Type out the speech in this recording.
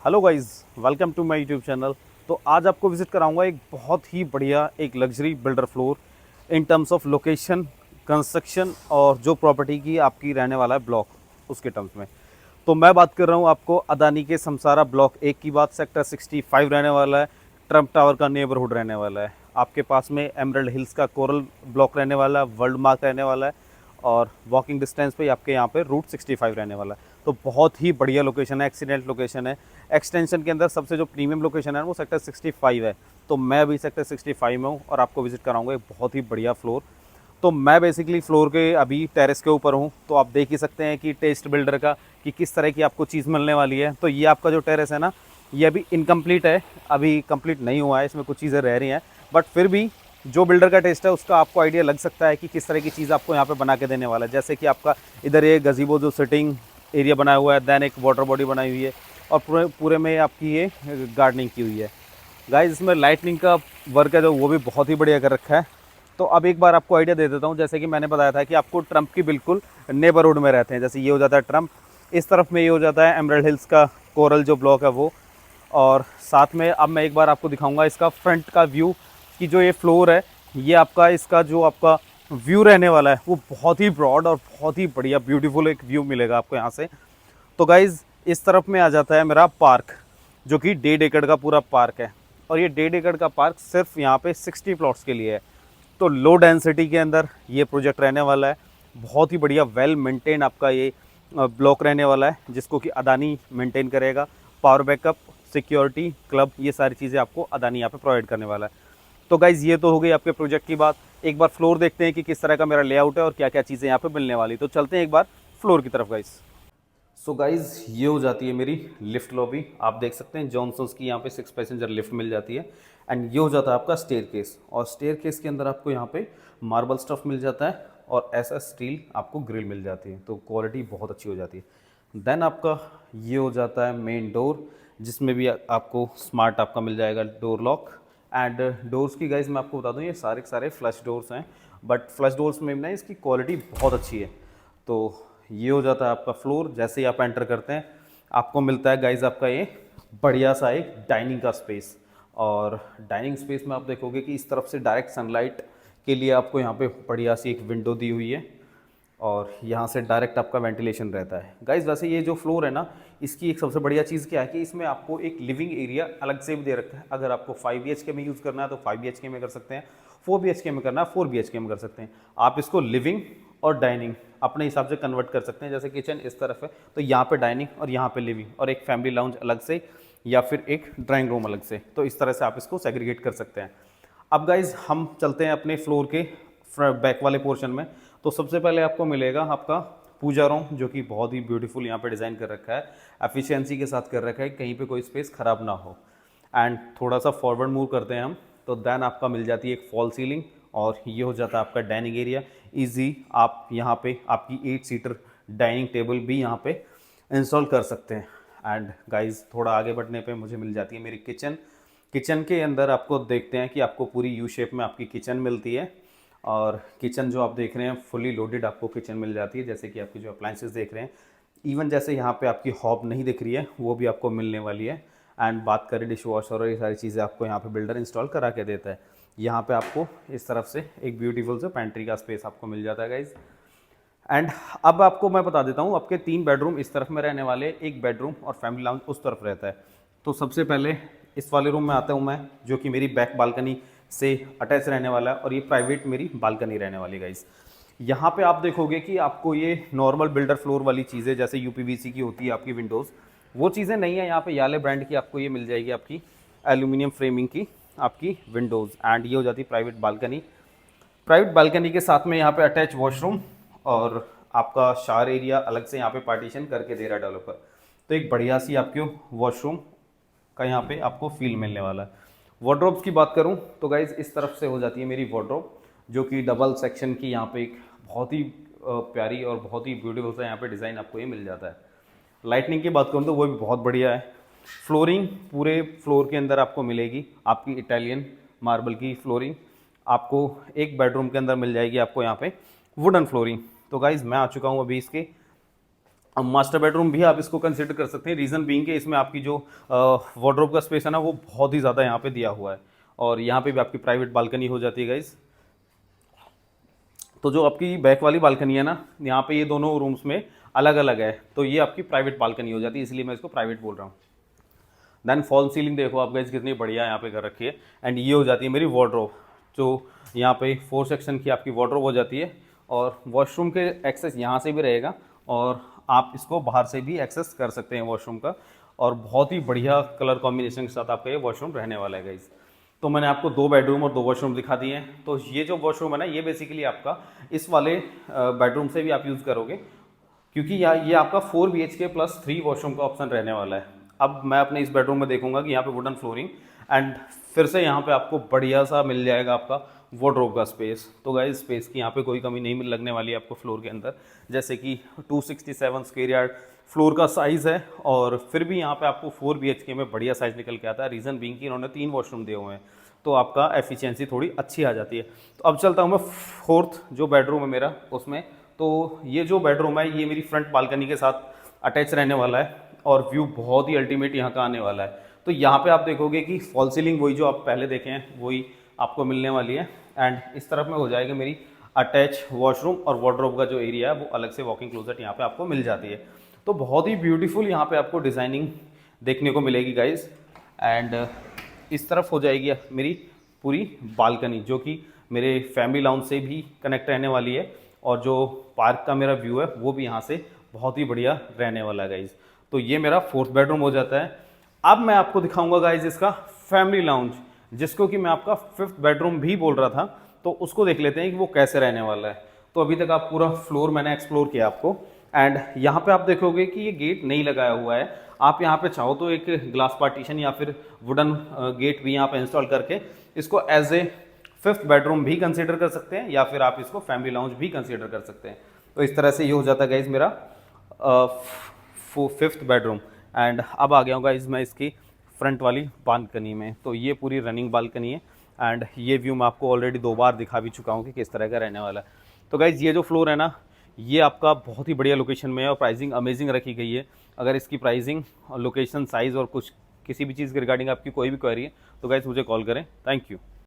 Hello guys, welcome to my YouTube channel. तो आज आपको विजिट कराऊंगा एक बहुत ही बढ़िया एक luxury builder floor in terms of location, construction और जो प्रॉपर्टी की आपकी रहने वाला है ब्लॉक, उसके टर्म्स में। तो मैं बात कर रहा हूँ आपको अदानी के समसारा ब्लॉक एक की बात। सेक्टर 65 रहने वाला है, ट्रम्प टावर का नेबरहुड रहने वाला है। आपके पास में एमरल्ड हिल्स का कोरल ब्लॉक रहने वाला है, वर्ल्ड मार्क रहने वाला है और वॉकिंग डिस्टेंस पे आपके यहाँ पे रूट 65 रहने वाला है। तो बहुत ही बढ़िया लोकेशन है, एक्सीलेंट लोकेशन है। एक्सटेंशन के अंदर सबसे जो प्रीमियम लोकेशन है वो सेक्टर 65 है। तो मैं अभी सेक्टर 65 में हूँ और आपको विजिट कराऊंगा एक बहुत ही बढ़िया फ्लोर। तो मैं बेसिकली फ्लोर के अभी टेरेस के ऊपर हूँ, तो आप देख ही सकते हैं कि टेस्ट बिल्डर का कि किस तरह की आपको चीज़ मिलने वाली है। तो ये आपका जो टेरेस है ना, ये अभी इनकम्प्लीट है, अभी कंप्लीट नहीं हुआ है, इसमें कुछ चीज़ें रह रही हैं। बट फिर भी जो बिल्डर का टेस्ट है उसका आपको आइडिया लग सकता है कि किस तरह की चीज़ आपको यहाँ पे बना के देने वाला है। जैसे कि आपका इधर ये गजीबो जो सिटिंग एरिया बनाया हुआ है, दैन एक वाटर बॉडी बनाई हुई है और पूरे पूरे में आपकी ये गार्डनिंग की हुई है। गाइस, इसमें लाइटनिंग का वर्क है जो वो भी बहुत ही बढ़िया कर रखा है। तो अब एक बार आपको आइडिया दे देता हूँ। जैसे कि मैंने बताया था कि आपको ट्रम्प की बिल्कुल नेबरहुड में रहते हैं। जैसे ये हो जाता है ट्रम्प, इस तरफ में ये हो जाता है एमरल्ड हिल्स का कोरल जो ब्लॉक है वो। और साथ में अब मैं एक बार आपको दिखाऊंगा इसका फ्रंट का व्यू कि जो ये फ्लोर है, ये आपका इसका जो आपका व्यू रहने वाला है वो बहुत ही ब्रॉड और बहुत ही बढ़िया ब्यूटीफुल एक व्यू मिलेगा आपको यहाँ से। तो गाइज़, इस तरफ में आ जाता है मेरा पार्क, जो कि 1.5 एकड़ का पूरा पार्क है। और ये 1.5 एकड़ का पार्क सिर्फ यहाँ पे 60 प्लॉट्स के लिए है। तो लो डेंसिटी के अंदर ये प्रोजेक्ट रहने वाला है। बहुत ही बढ़िया वेल मेंटेन आपका ये ब्लॉक रहने वाला है, जिसको कि अदानी मेंटेन करेगा। पावर बैकअप, सिक्योरिटी, क्लब, ये सारी चीज़ें आपको अदानी यहाँ पे प्रोवाइड करने वाला है। तो गाइज़, ये तो हो गई आपके प्रोजेक्ट की बात। एक बार फ्लोर देखते हैं कि किस तरह का मेरा लेआउट है और क्या क्या चीज़ें यहाँ पे मिलने वाली। तो चलते हैं एक बार फ्लोर की तरफ गाइज़। सो गाइज़, ये हो जाती है मेरी लिफ्ट लॉबी। आप देख सकते हैं जॉनसन्स की यहाँ पे 6 पैसेंजर लिफ्ट मिल जाती है। एंड ये हो जाता है आपका स्टेयर केस, और स्टेयर केस के अंदर आपको यहाँ पे मार्बल स्टफ मिल जाता है और ऐसा स्टील आपको ग्रिल मिल जाती है। तो क्वालिटी बहुत अच्छी हो जाती है। देन आपका ये हो जाता है मेन डोर, जिसमें भी आपको स्मार्ट आपका मिल जाएगा डोर लॉक। एंड डोर्स की गाइज मैं आपको बता दूँ, ये सारे के सारे फ्लश डोर्स हैं, बट फ्लश डोर्स में ना इसकी क्वालिटी बहुत अच्छी है। तो ये हो जाता है आपका फ्लोर। जैसे ही आप एंटर करते हैं आपको मिलता है गाइज आपका ये बढ़िया सा एक डाइनिंग का स्पेस। और डाइनिंग स्पेस में आप देखोगे कि इस तरफ से डायरेक्ट सनलाइट के लिए आपको यहाँ पे बढ़िया सी एक विंडो दी हुई है और यहाँ से डायरेक्ट आपका वेंटिलेशन रहता है। गाइज, वैसे ये जो फ्लोर है ना, इसकी एक सबसे बढ़िया चीज़ क्या है कि इसमें आपको एक लिविंग एरिया अलग से भी दे रखा है। अगर आपको 5 BHK में यूज़ करना है तो 5 BHK में कर सकते हैं, 4 BHK में करना है 4 BHK में कर सकते हैं। आप इसको लिविंग और डाइनिंग अपने हिसाब से कन्वर्ट कर सकते हैं। जैसे किचन इस तरफ है तो यहाँ पे डाइनिंग और यहाँ पे लिविंग, और एक फैमिली लाउंज अलग से या फिर एक ड्राइंग रूम अलग से। तो इस तरह से आप इसको सेग्रीगेट कर सकते हैं। अब गाइज, हम चलते हैं अपने फ्लोर के बैक वाले पोर्शन में। तो सबसे पहले आपको मिलेगा आपका पूजा रूम, जो कि बहुत ही ब्यूटीफुल यहाँ पे डिज़ाइन कर रखा है, एफिशिएंसी के साथ कर रखा है, कहीं पे कोई स्पेस ख़राब ना हो। एंड थोड़ा सा फॉरवर्ड मूव करते हैं हम, तो देन आपका मिल जाती है एक फॉल सीलिंग और ये हो जाता है आपका डाइनिंग एरिया। ईजी आप यहाँ पे आपकी 8 सीटर डाइनिंग टेबल भी यहाँ पे इंस्टॉल कर सकते हैं। एंड गाइज, थोड़ा आगे बढ़ने पे मुझे मिल जाती है मेरी किचन। किचन के अंदर आपको देखते हैं कि आपको पूरी यू शेप में आपकी किचन मिलती है। और किचन जो आप देख रहे हैं फुली लोडेड आपको किचन मिल जाती है। जैसे कि आपकी जो अप्लाइंसेस देख रहे हैं, इवन जैसे यहाँ पे आपकी हॉब नहीं दिख रही है वो भी आपको मिलने वाली है। एंड बात करें डिश वॉशर और ये सारी चीज़ें आपको यहाँ पे बिल्डर इंस्टॉल करा के देता है। यहाँ पे आपको इस तरफ से एक ब्यूटीफुल से पेंट्री का स्पेस आपको मिल जाता है गाइज। एंड अब आपको मैं बता देता हूँ, आपके 3 बेडरूम इस तरफ में रहने वाले, एक बेडरूम और फैमिली लाउंज उस तरफ रहता है। तो सबसे पहले इस वाले रूम में आता हूँ मैं, जो कि मेरी बैक बालकनी से अटैच रहने वाला है और ये प्राइवेट मेरी बालकनी रहने वाली गाइस। यहाँ पे आप देखोगे कि आपको ये नॉर्मल बिल्डर फ्लोर वाली चीज़ें जैसे यूपीवीसी की होती है आपकी विंडोज़, वो चीज़ें नहीं है। यहाँ पे याले ब्रांड की आपको ये मिल जाएगी आपकी एल्यूमिनियम फ्रेमिंग की आपकी विंडोज़। एंड ये हो जाती है प्राइवेट बालकनी। प्राइवेट बालकनी के साथ में यहाँ पे अटैच वॉशरूम और आपका शावर एरिया अलग से यहाँ पे पार्टीशन करके दे रहा है डेवलपर। तो एक बढ़िया सी आपकी वॉशरूम का यहाँ पे आपको फील मिलने वाला है। वार्डरोब्स की बात करूँ तो गाइज, इस तरफ से हो जाती है मेरी वार्डरोब, जो कि डबल सेक्शन की यहाँ पे एक बहुत ही प्यारी और बहुत ही ब्यूटीफुल सा यहाँ पे डिज़ाइन आपको ये मिल जाता है। लाइटनिंग की बात करूँ तो वो भी बहुत बढ़िया है। फ्लोरिंग पूरे फ्लोर के अंदर आपको मिलेगी आपकी इटालियन मार्बल की फ्लोरिंग। आपको एक बेडरूम के अंदर मिल जाएगी आपको यहाँ पे वुडन फ्लोरिंग। तो गाइज़, मैं आ चुका हूँ अभी इसके अब मास्टर बेडरूम भी आप इसको कंसिडर कर सकते हैं, रीज़न बीइंग कि इसमें आपकी जो वार्डरोब का स्पेस है ना वो बहुत ही ज़्यादा यहाँ पे दिया हुआ है, और यहाँ पे भी आपकी प्राइवेट बालकनी हो जाती है गाइस। तो जो आपकी बैक वाली बालकनी है ना, यहाँ पे ये दोनों रूम्स में अलग अलग है, तो ये आपकी प्राइवेट बालकनी हो जाती है, इसलिए मैं इसको प्राइवेट बोल रहा हूँ। देन फॉल सीलिंग देखो आप गाइस कितनी बढ़िया यहाँ पे कर रखी है, एंड ये हो जाती है मेरी वार्डरोब, जो यहाँ पे 4 सेक्शन की आपकी वार्डरोब हो जाती है, और वॉशरूम के एक्सेस यहाँ से भी रहेगा, और आप इसको बाहर से भी एक्सेस कर सकते हैं वॉशरूम का, और बहुत ही बढ़िया कलर कॉम्बिनेशन के साथ आपका ये वॉशरूम रहने वाला है गाइस। तो मैंने आपको 2 बेडरूम और 2 वॉशरूम दिखा दिए हैं। तो ये जो वॉशरूम है ना, ये बेसिकली आपका इस वाले बेडरूम से भी आप यूज़ करोगे, क्योंकि ये आपका 4 BHK प्लस 3 वॉशरूम का ऑप्शन रहने वाला है। अब मैं अपने इस बेडरूम में देखूंगा कि यहाँ पे वुडन फ्लोरिंग, एंड फिर से यहाँ पे आपको बढ़िया सा मिल जाएगा आपका वार्डरोब का स्पेस। तो गाइस स्पेस की यहाँ पे कोई कमी नहीं मिल लगने वाली है आपको फ्लोर के अंदर, जैसे कि 267 स्क्वायर यार्ड फ्लोर का साइज़ है, और फिर भी यहाँ पे आपको 4 BHK में बढ़िया साइज़ निकल के आता है। रीज़न बीइंग कि इन्होंने 3 वॉशरूम दिए हुए हैं, तो आपका एफिशिएंसी थोड़ी अच्छी आ जाती है। तो अब चलता हूँ मैं 4th जो बेडरूम है मेरा उसमें। तो ये जो बेडरूम है ये मेरी फ्रंट बालकनी के साथ अटैच रहने वाला है, और व्यू बहुत ही अल्टीमेट यहाँ का आने वाला है। तो यहाँ पे आप देखोगे कि फॉल सीलिंग वही जो आप पहले देखे हैं वही आपको मिलने वाली है, एंड इस तरफ में हो जाएगी मेरी अटैच वॉशरूम, और वार्डरोब का जो एरिया है वो अलग से वॉकिंग क्लोजेट यहाँ पे आपको मिल जाती है। तो बहुत ही ब्यूटीफुल यहाँ पे आपको डिज़ाइनिंग देखने को मिलेगी गाइज। एंड इस तरफ हो जाएगी मेरी पूरी बालकनी, जो कि मेरे फैमिली लाउंज से भी कनेक्ट रहने वाली है, और जो पार्क का मेरा व्यू है वो भी यहाँ से बहुत ही बढ़िया रहने वाला है गाइज। तो ये मेरा 4th बेडरूम हो जाता है। अब मैं आपको दिखाऊंगा गाइज इसका फैमिली लाउंज, जिसको कि मैं आपका 5th बेडरूम भी बोल रहा था। तो उसको देख लेते हैं कि वो कैसे रहने वाला है। तो अभी तक आप पूरा फ्लोर मैंने एक्सप्लोर किया आपको, एंड यहाँ पे आप देखोगे कि ये गेट नहीं लगाया हुआ है। आप यहाँ पे चाहो तो एक ग्लास पार्टीशन या फिर वुडन गेट भी यहाँ पे इंस्टॉल करके इसको एज ए 5th बेडरूम भी कंसीडर कर सकते हैं, या फिर आप इसको फैमिली लाउंज भी कंसीडर कर सकते हैं। तो इस तरह से ये हो जाता है गाइज मेरा 5th बेडरूम। एंड अब आ गया हूँ गाइज मैं इसकी फ्रंट वाली बालकनी में। तो ये पूरी रनिंग बालकनी है, एंड ये व्यू मैं आपको ऑलरेडी 2 बार दिखा भी चुका हूँ कि किस तरह का रहने वाला है। तो गाइज ये जो फ्लोर है ना, ये आपका बहुत ही बढ़िया लोकेशन में है, और प्राइसिंग अमेजिंग रखी गई है। अगर इसकी प्राइसिंग और लोकेशन साइज़ और कुछ किसी भी चीज़ के रिगार्डिंग आपकी कोई भी क्वेरी है तो गाइज मुझे कॉल करें। Thank you.